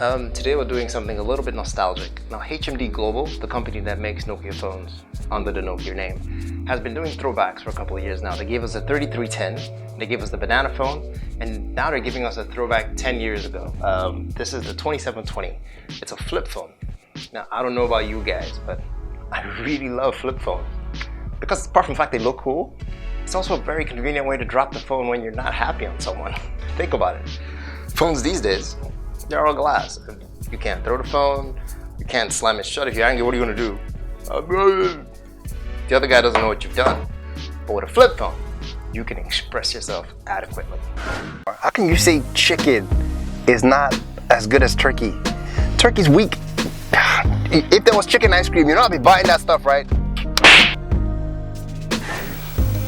Today we're doing something a little bit nostalgic. Now HMD Global, the company that makes Nokia phones under the Nokia name, has been doing throwbacks for a couple of years now. They gave us a 3310, they gave us the banana phone, and now they're giving us a throwback 10 years ago. This is the 2720. It's a flip phone. Now I don't know about you guys, but I really love flip phones. Because apart from the fact they look cool, it's also a very convenient way to drop the phone when you're not happy on someone. Think about it. Phones these days, they're all glass. You can't throw the phone, you can't slam it shut. If you're angry, what are you gonna do? The other guy doesn't know what you've done. But with a flip phone, you can express yourself adequately. How can you say chicken is not as good as turkey? Turkey's weak. If there was chicken ice cream, you know I'd be buying that stuff, right?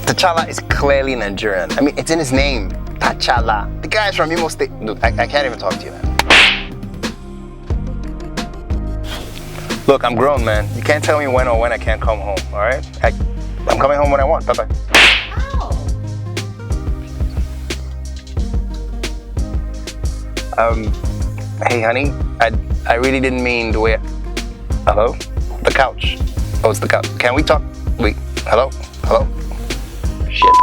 T'Challa is clearly Nigerian. I mean, it's in his name, T'Challa. The guy's from Imo State. Look, I can't even talk to you, man. Look, I'm grown, man. You can't tell me when I can't come home, all right? I'm coming home when I want. Bye-bye. Hey, honey, I really didn't mean the way. Hello? The couch. Oh, it's the couch. Can we talk? Wait. Hello? Hello? Shit.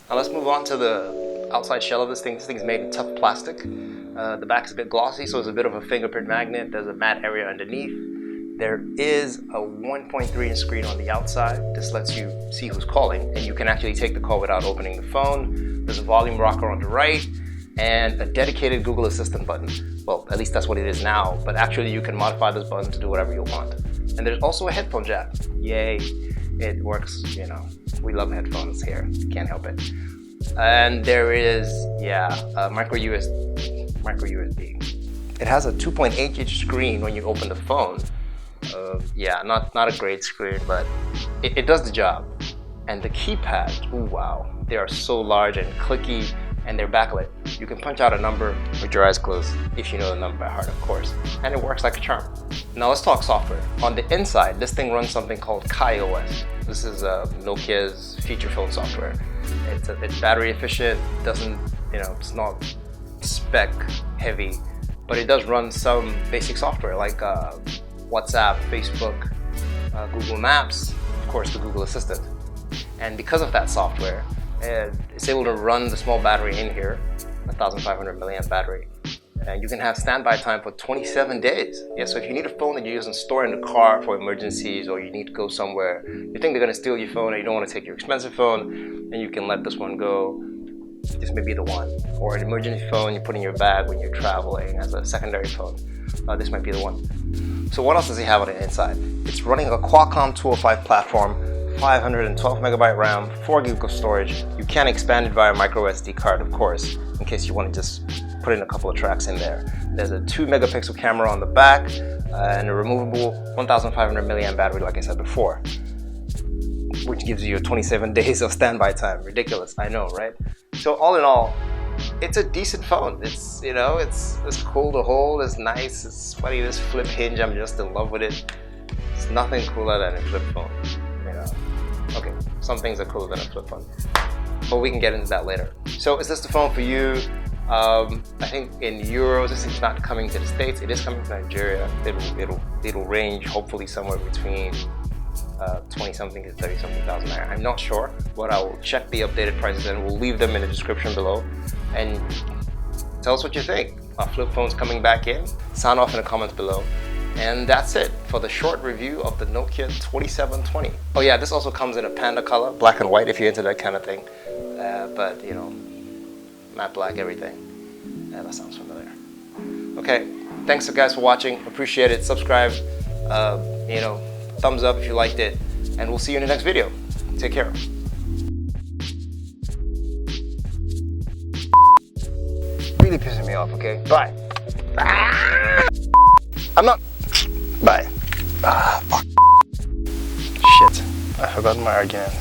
Now let's move on to the outside shell of this thing. This thing's made of tough plastic. The back is a bit glossy, so it's a bit of a fingerprint magnet. There's a matte area underneath. There is a 1.3-inch screen on the outside. This lets you see who's calling, and you can actually take the call without opening the phone. There's a volume rocker on the right, and a dedicated Google Assistant button. Well, at least that's what it is now, but actually you can modify this button to do whatever you want. And there's also a headphone jack. Yay, it works, you know. We love headphones here, can't help it. And there is, a micro USB. It has a 2.8-inch screen when you open the phone. Not a great screen, but it does the job. And the keypad, ooh, wow, they are so large and clicky, and they're backlit. You can punch out a number with your eyes closed, if you know the number by heart, of course. And it works like a charm. Now let's talk software. On the inside, this thing runs something called KaiOS. This is Nokia's feature phone software. It's battery efficient, doesn't, it's not spec heavy, but it does run some basic software like WhatsApp, Facebook, Google Maps, of course the Google Assistant. And because of that software, it's able to run the small battery in here, 1,500 milliamp battery. And you can have standby time for 27 days. Yeah, so if you need a phone that you're using to store in the car for emergencies, or you need to go somewhere, you think they're gonna steal your phone and you don't wanna take your expensive phone, and you can let this one go. This may be the one. Or an emergency phone you put in your bag when you're traveling as a secondary phone. This might be the one. So what else does it have on the inside? It's running a Qualcomm 205 platform, 512 megabyte RAM, 4 gig of storage. You can expand it via micro SD card, of course, in case you want to just put in a couple of tracks in there. There's a 2 megapixel camera on the back and a removable 1,500 milliamp battery, like I said before, which gives you 27 days of standby time. Ridiculous, I know, right? So all in all, it's a decent phone. It's cool to hold, it's nice, it's funny, this flip hinge, I'm just in love with it. It's nothing cooler than a flip phone. Okay, some things are cooler than a flip phone, but we can get into that later. So is this the phone for you? I think in euros, this is not coming to the States. It is coming to Nigeria. It'll range hopefully somewhere between 20-something to 30-something thousand naira. I'm not sure, but I will check the updated prices and we'll leave them in the description below. And tell us what you think. Are flip phones coming back in? Sound off in the comments below. And that's it for the short review of the Nokia 2720. Oh yeah, this also comes in a panda color, black and white if you're into that kind of thing. But matte black everything. Yeah, that sounds familiar. Okay, thanks guys for watching. Appreciate it. Subscribe. Thumbs up if you liked it. And we'll see you in the next video. Take care. Really pissing me off, okay? Bye. I'm not. Bye. Fuck. Shit. I forgot my argument.